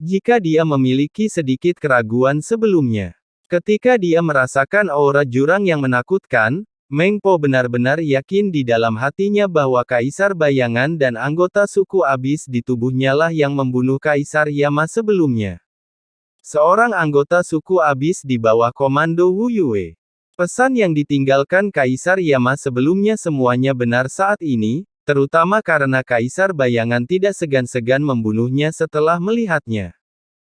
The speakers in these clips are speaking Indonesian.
Jika dia memiliki sedikit keraguan sebelumnya, ketika dia merasakan aura jurang yang menakutkan, Meng Po benar-benar yakin di dalam hatinya bahwa Kaisar Bayangan dan anggota suku Abis di tubuhnya lah yang membunuh Kaisar Yama sebelumnya. Seorang anggota suku Abis di bawah komando Wu Yue. Pesan yang ditinggalkan Kaisar Yama sebelumnya semuanya benar saat ini, terutama karena Kaisar Bayangan tidak segan-segan membunuhnya setelah melihatnya.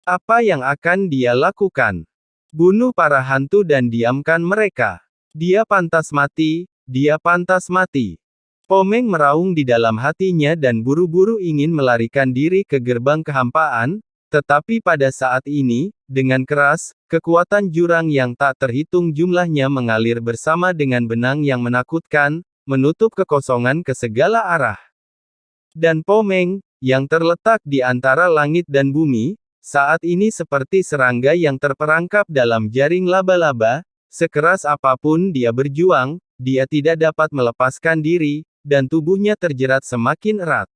Apa yang akan dia lakukan? Bunuh para hantu dan diamkan mereka. Dia pantas mati, dia pantas mati. Po Meng meraung di dalam hatinya dan buru-buru ingin melarikan diri ke gerbang kehampaan, tetapi pada saat ini, dengan keras, kekuatan jurang yang tak terhitung jumlahnya mengalir bersama dengan benang yang menakutkan, menutup kekosongan ke segala arah. Dan Po Meng, yang terletak di antara langit dan bumi, saat ini seperti serangga yang terperangkap dalam jaring laba-laba, sekeras apapun dia berjuang, dia tidak dapat melepaskan diri, dan tubuhnya terjerat semakin erat.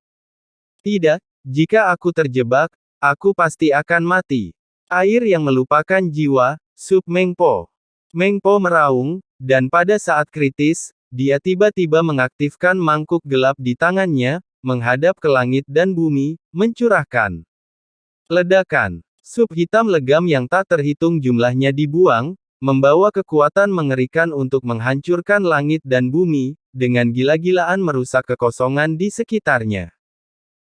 Tidak, jika aku terjebak, aku pasti akan mati. Air yang melupakan jiwa, Sup Meng Po. Meng Po meraung, dan pada saat kritis, dia tiba-tiba mengaktifkan mangkuk gelap di tangannya, menghadap ke langit dan bumi, mencurahkan ledakan. Sup hitam legam yang tak terhitung jumlahnya dibuang, membawa kekuatan mengerikan untuk menghancurkan langit dan bumi, dengan gila-gilaan merusak kekosongan di sekitarnya.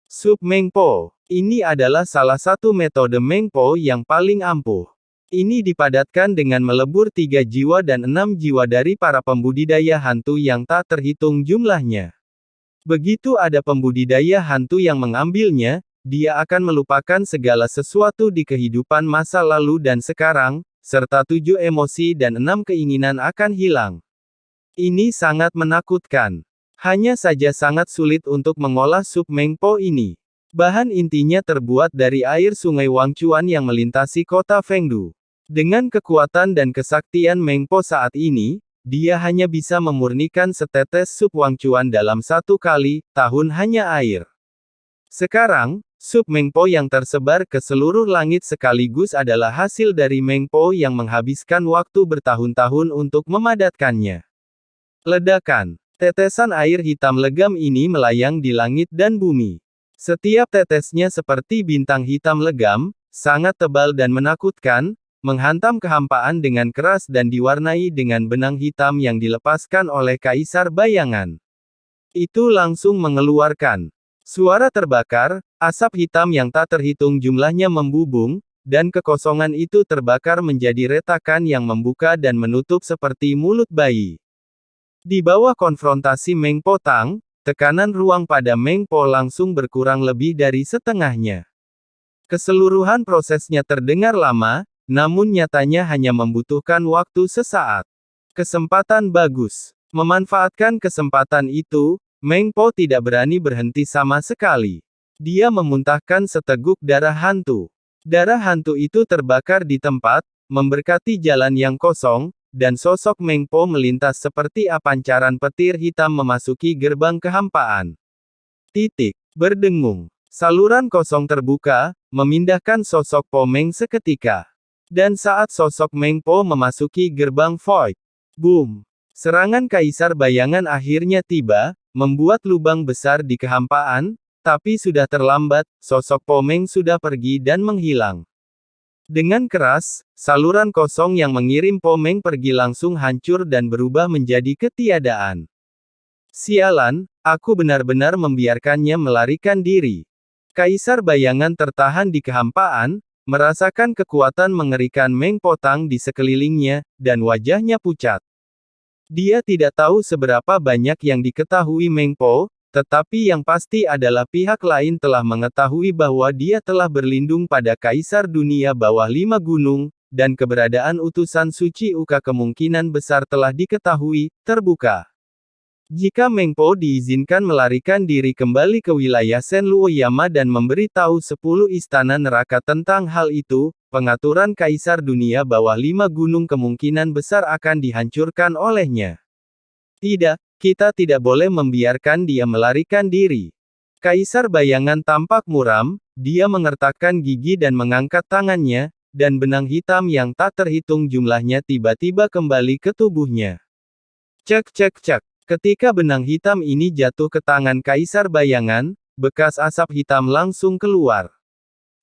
Sup Meng Po. Ini adalah salah satu metode Meng Po yang paling ampuh. Ini dipadatkan dengan melebur 3 jiwa dan 6 jiwa dari para pembudidaya hantu yang tak terhitung jumlahnya. Begitu ada pembudidaya hantu yang mengambilnya, dia akan melupakan segala sesuatu di kehidupan masa lalu dan sekarang, serta 7 emosi dan 6 keinginan akan hilang. Ini sangat menakutkan. Hanya saja sangat sulit untuk mengolah sup Meng Po ini. Bahan intinya terbuat dari air sungai Wangchuan yang melintasi kota Fengdu. Dengan kekuatan dan kesaktian Meng Po saat ini, dia hanya bisa memurnikan setetes sup Wangchuan dalam 1 kali, tahun hanya air. Sekarang, sup Meng Po yang tersebar ke seluruh langit sekaligus adalah hasil dari Meng Po yang menghabiskan waktu bertahun-tahun untuk memadatkannya. Ledakan. Tetesan air hitam legam ini melayang di langit dan bumi. Setiap tetesnya seperti bintang hitam legam, sangat tebal dan menakutkan, menghantam kehampaan dengan keras dan diwarnai dengan benang hitam yang dilepaskan oleh Kaisar Bayangan. Itu langsung mengeluarkan suara terbakar, asap hitam yang tak terhitung jumlahnya membubung, dan kekosongan itu terbakar menjadi retakan yang membuka dan menutup seperti mulut bayi. Di bawah konfrontasi Meng Po Tang, tekanan ruang pada Meng Po langsung berkurang lebih dari setengahnya. Keseluruhan prosesnya terdengar lama, namun nyatanya hanya membutuhkan waktu sesaat. Kesempatan bagus. Memanfaatkan kesempatan itu, Meng Po tidak berani berhenti sama sekali. Dia memuntahkan seteguk darah hantu. Darah hantu itu terbakar di tempat, memberkati jalan yang kosong, dan sosok Meng Po melintas seperti pancaran petir hitam memasuki gerbang kehampaan. Berdengung. Saluran kosong terbuka, memindahkan sosok Po Meng seketika. Dan saat sosok Meng Po memasuki gerbang void, boom! Serangan Kaisar Bayangan akhirnya tiba, membuat lubang besar di kehampaan, tapi sudah terlambat, sosok Po Meng sudah pergi dan menghilang. Dengan keras, saluran kosong yang mengirim Po Meng pergi langsung hancur dan berubah menjadi ketiadaan. Sialan, aku benar-benar membiarkannya melarikan diri. Kaisar Bayangan tertahan di kehampaan, merasakan kekuatan mengerikan Meng Po Tang di sekelilingnya, dan wajahnya pucat. Dia tidak tahu seberapa banyak yang diketahui Meng Po, tetapi yang pasti adalah pihak lain telah mengetahui bahwa dia telah berlindung pada Kaisar Dunia Bawah 5 Gunung, dan keberadaan utusan suci Uka kemungkinan besar telah diketahui, terbuka. Jika Meng Po diizinkan melarikan diri kembali ke wilayah Senluoyama dan memberitahu 10 istana neraka tentang hal itu, pengaturan Kaisar Dunia Bawah 5 Gunung kemungkinan besar akan dihancurkan olehnya. Tidak, kita tidak boleh membiarkan dia melarikan diri. Kaisar Bayangan tampak muram, dia mengertakkan gigi dan mengangkat tangannya, dan benang hitam yang tak terhitung jumlahnya tiba-tiba kembali ke tubuhnya. Cek cek cek. Ketika benang hitam ini jatuh ke tangan Kaisar Bayangan, bekas asap hitam langsung keluar.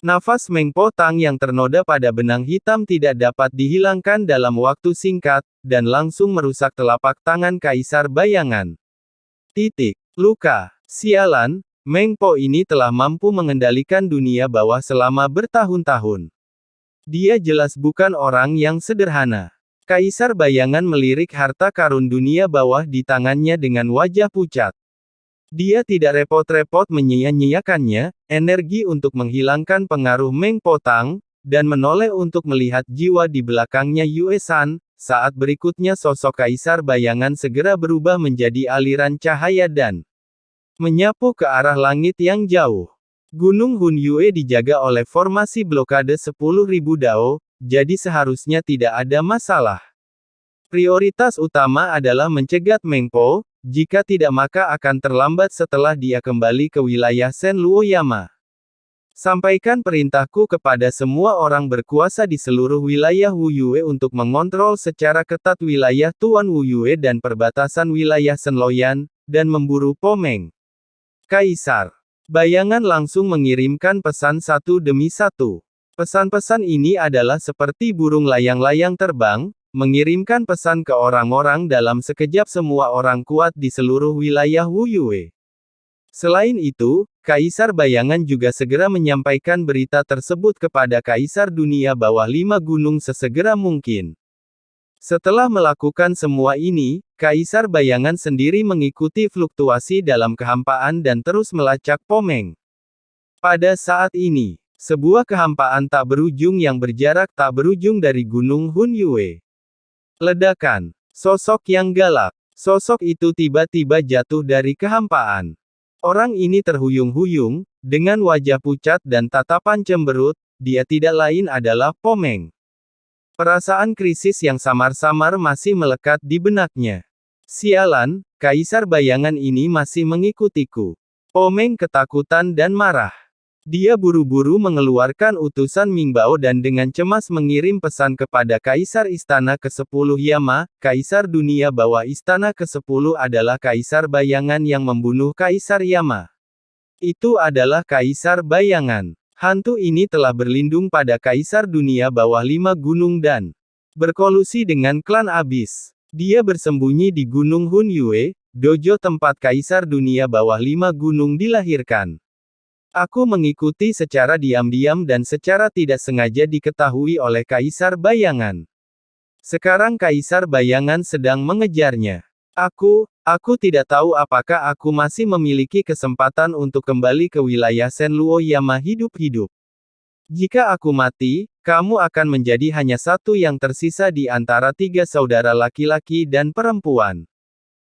Nafas Meng Po Tang yang ternoda pada benang hitam tidak dapat dihilangkan dalam waktu singkat, dan langsung merusak telapak tangan Kaisar Bayangan. Luka. Sialan, Meng Po ini telah mampu mengendalikan dunia bawah selama bertahun-tahun. Dia jelas bukan orang yang sederhana. Kaisar Bayangan melirik harta karun dunia bawah di tangannya dengan wajah pucat. Dia tidak repot-repot menyia-nyiakannya, energi untuk menghilangkan pengaruh Meng Po Tang, dan menoleh untuk melihat jiwa di belakangnya Yue San. Saat berikutnya sosok Kaisar Bayangan segera berubah menjadi aliran cahaya dan menyapu ke arah langit yang jauh. Gunung Hun Yue dijaga oleh formasi blokade 10.000 dao, jadi seharusnya tidak ada masalah. Prioritas utama adalah mencegat Meng Po, jika tidak maka akan terlambat setelah dia kembali ke wilayah Shen Luoyama. Sampaikan perintahku kepada semua orang berkuasa di seluruh wilayah Wu Yue untuk mengontrol secara ketat wilayah Tuan Wu Yue dan perbatasan wilayah Shenloyan, dan memburu Po Meng. Kaisar Bayangan langsung mengirimkan pesan satu demi satu. Pesan-pesan ini adalah seperti burung layang-layang terbang, mengirimkan pesan ke orang-orang dalam sekejap semua orang kuat di seluruh wilayah Wu Yue. Selain itu, Kaisar Bayangan juga segera menyampaikan berita tersebut kepada Kaisar Dunia Bawah 5 Gunung sesegera mungkin. Setelah melakukan semua ini, Kaisar Bayangan sendiri mengikuti fluktuasi dalam kehampaan dan terus melacak Po Meng. Pada saat ini, sebuah kehampaan tak berujung yang berjarak tak berujung dari Gunung Hun Yue. Ledakan. Sosok yang galak. Sosok itu tiba-tiba jatuh dari kehampaan. Orang ini terhuyung-huyung, dengan wajah pucat dan tatapan cemberut, dia tidak lain adalah Po Meng. Perasaan krisis yang samar-samar masih melekat di benaknya. Sialan, Kaisar Bayangan ini masih mengikutiku. Po Meng ketakutan dan marah. Dia buru-buru mengeluarkan utusan Mingbao dan dengan cemas mengirim pesan kepada Kaisar Istana ke-10 Yama. Kaisar Dunia Bawah Istana ke-10 adalah Kaisar Bayangan yang membunuh Kaisar Yama. Itu adalah Kaisar Bayangan. Hantu ini telah berlindung pada Kaisar Dunia Bawah 5 Gunung dan berkolusi dengan klan Abis. Dia bersembunyi di Gunung Hun Yue, dojo tempat Kaisar Dunia Bawah 5 Gunung dilahirkan. Aku mengikuti secara diam-diam dan secara tidak sengaja diketahui oleh Kaisar Bayangan. Sekarang Kaisar Bayangan sedang mengejarnya. Aku tidak tahu apakah aku masih memiliki kesempatan untuk kembali ke wilayah Shen Luoyama hidup-hidup. Jika aku mati, kamu akan menjadi hanya satu yang tersisa di antara 3 saudara laki-laki dan perempuan.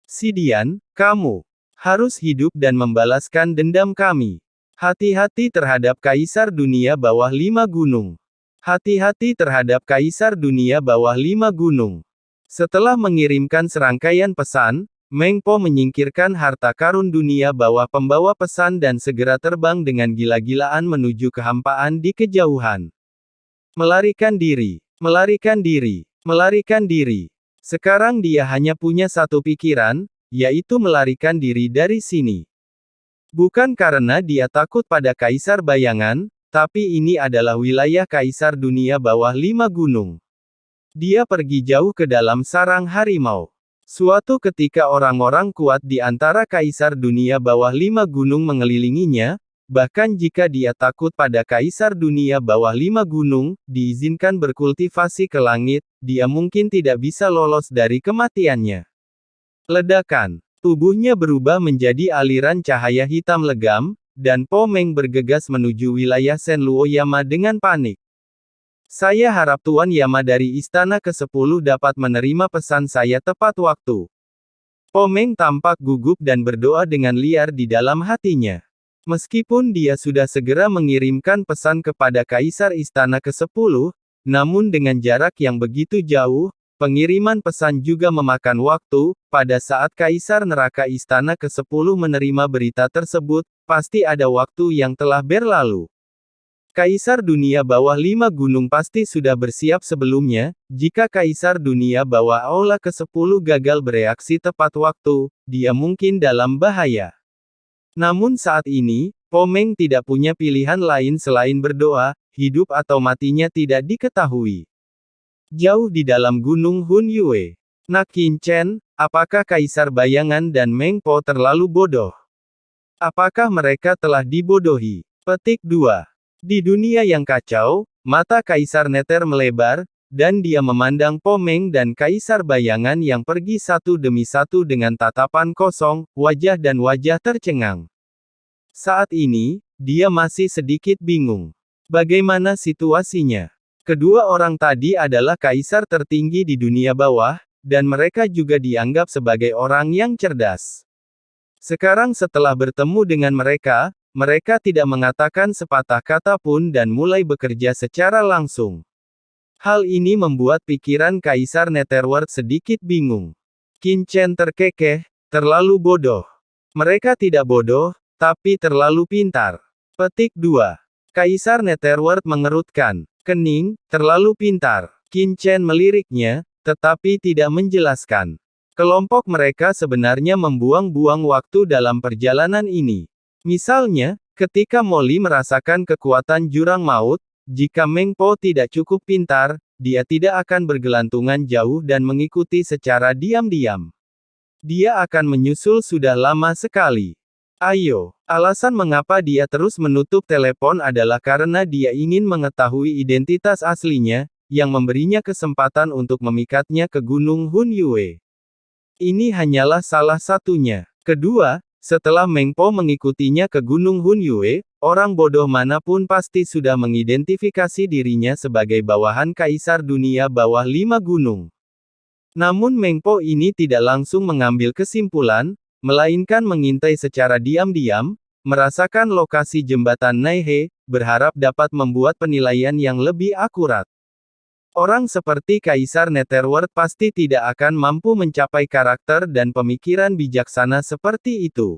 Sidian, kamu harus hidup dan membalaskan dendam kami. Hati-hati terhadap Kaisar Dunia Bawah 5 Gunung. Hati-hati terhadap Kaisar Dunia Bawah 5 Gunung. Setelah mengirimkan serangkaian pesan, Meng Po menyingkirkan harta karun dunia bawah pembawa pesan dan segera terbang dengan gila-gilaan menuju kehampaan di kejauhan. Melarikan diri, melarikan diri, melarikan diri. Sekarang dia hanya punya satu pikiran, yaitu melarikan diri dari sini. Bukan karena dia takut pada Kaisar Bayangan, tapi ini adalah wilayah Kaisar Dunia Bawah 5 Gunung. Dia pergi jauh ke dalam sarang harimau. Suatu ketika orang-orang kuat di antara Kaisar Dunia Bawah 5 Gunung mengelilinginya, bahkan jika dia takut pada Kaisar Dunia Bawah 5 Gunung, diizinkan berkultivasi ke langit, dia mungkin tidak bisa lolos dari kematiannya. Ledakan. Tubuhnya berubah menjadi aliran cahaya hitam legam, dan Po Meng bergegas menuju wilayah Shen Luoyama dengan panik. Saya harap Tuan Yama dari Istana ke-10 dapat menerima pesan saya tepat waktu. Po Meng tampak gugup dan berdoa dengan liar di dalam hatinya. Meskipun dia sudah segera mengirimkan pesan kepada Kaisar Istana ke-10, namun dengan jarak yang begitu jauh, pengiriman pesan juga memakan waktu. Pada saat Kaisar Neraka Istana ke-10 menerima berita tersebut, pasti ada waktu yang telah berlalu. Kaisar Dunia Bawah 5 Gunung pasti sudah bersiap sebelumnya, jika Kaisar Dunia Bawah Aula ke-10 gagal bereaksi tepat waktu, dia mungkin dalam bahaya. Namun saat ini, Po Meng tidak punya pilihan lain selain berdoa, hidup atau matinya tidak diketahui. Jauh di dalam Gunung Hun Yue. Nak Qin Chen, apakah Kaisar Bayangan dan Meng Po terlalu bodoh? Apakah mereka telah dibodohi? Petik 2. Di dunia yang kacau, mata Kaisar Nether melebar, dan dia memandang Po Meng dan Kaisar Bayangan yang pergi satu demi satu dengan tatapan kosong, wajah dan wajah tercengang. Saat ini, dia masih sedikit bingung. Bagaimana situasinya? Kedua orang tadi adalah kaisar tertinggi di dunia bawah, dan mereka juga dianggap sebagai orang yang cerdas. Sekarang setelah bertemu dengan mereka tidak mengatakan sepatah kata pun dan mulai bekerja secara langsung. Hal ini membuat pikiran Kaisar Netherworld sedikit bingung. Qin Chen terkekeh, terlalu bodoh. Mereka tidak bodoh, tapi terlalu pintar. Petik 2. Kaisar Netherworld mengerutkan kening, terlalu pintar. Qin Chen meliriknya, tetapi tidak menjelaskan. Kelompok mereka sebenarnya membuang-buang waktu dalam perjalanan ini. Misalnya, ketika Molly merasakan kekuatan jurang maut, jika Meng Po tidak cukup pintar, dia tidak akan bergelantungan jauh dan mengikuti secara diam-diam. Dia akan menyusul sudah lama sekali. Ayo, alasan mengapa dia terus menutup telepon adalah karena dia ingin mengetahui identitas aslinya, yang memberinya kesempatan untuk memikatnya ke Gunung Hun Yue. Ini hanyalah salah satunya. Kedua, setelah Meng Po mengikutinya ke Gunung Hun Yue, orang bodoh manapun pasti sudah mengidentifikasi dirinya sebagai bawahan Kaisar Dunia Bawah 5 Gunung. Namun Meng Po ini tidak langsung mengambil kesimpulan, melainkan mengintai secara diam-diam, merasakan lokasi jembatan Naihe, berharap dapat membuat penilaian yang lebih akurat. Orang seperti Kaisar Netherworld pasti tidak akan mampu mencapai karakter dan pemikiran bijaksana seperti itu.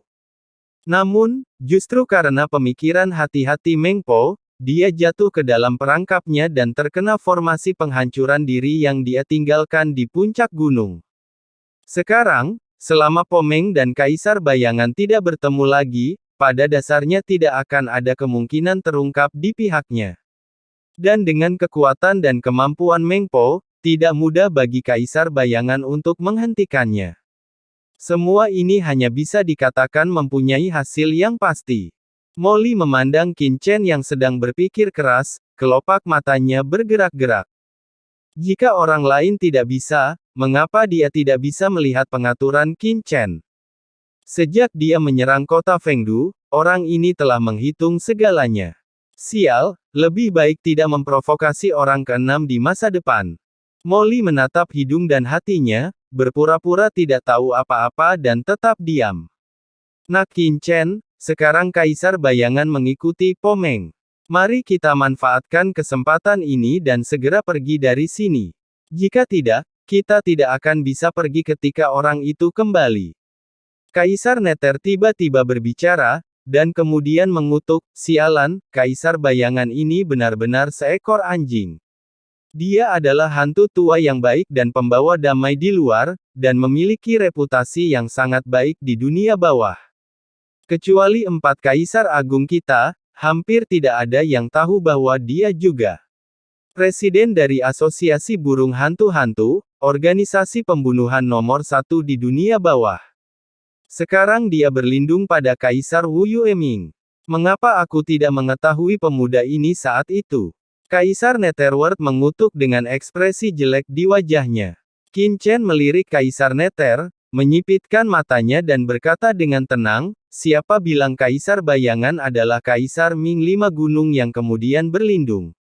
Namun, justru karena pemikiran hati-hati Meng Po, dia jatuh ke dalam perangkapnya dan terkena formasi penghancuran diri yang dia tinggalkan di puncak gunung. Sekarang, selama Po Meng dan Kaisar Bayangan tidak bertemu lagi, pada dasarnya tidak akan ada kemungkinan terungkap di pihaknya. Dan dengan kekuatan dan kemampuan Meng Po, tidak mudah bagi Kaisar Bayangan untuk menghentikannya. Semua ini hanya bisa dikatakan mempunyai hasil yang pasti. Molly memandang Qin Chen yang sedang berpikir keras, kelopak matanya bergerak-gerak. Jika orang lain tidak bisa, mengapa dia tidak bisa melihat pengaturan Qin Chen? Sejak dia menyerang kota Fengdu, orang ini telah menghitung segalanya. Sial, lebih baik tidak memprovokasi orang keenam di masa depan. Molly menatap hidung dan hatinya, berpura-pura tidak tahu apa-apa dan tetap diam. Nak Qin Chen, sekarang Kaisar Bayangan mengikuti Po Meng. Mari kita manfaatkan kesempatan ini dan segera pergi dari sini. Jika tidak, kita tidak akan bisa pergi ketika orang itu kembali. Kaisar Nether tiba-tiba berbicara, dan kemudian mengutuk, sialan, Kaisar Bayangan ini benar-benar seekor anjing. Dia adalah hantu tua yang baik dan pembawa damai di luar, dan memiliki reputasi yang sangat baik di dunia bawah. Kecuali 4 Kaisar Agung kita, hampir tidak ada yang tahu bahwa dia juga presiden dari Asosiasi Burung Hantu-Hantu, organisasi pembunuhan nomor 1 di dunia bawah. Sekarang dia berlindung pada Kaisar Wu Yueming. Mengapa aku tidak mengetahui pemuda ini saat itu? Kaisar Netherworld mengutuk dengan ekspresi jelek di wajahnya. Qin Chen melirik Kaisar Nether, menyipitkan matanya dan berkata dengan tenang, siapa bilang Kaisar Bayangan adalah Kaisar Ming 5 Gunung yang kemudian berlindung?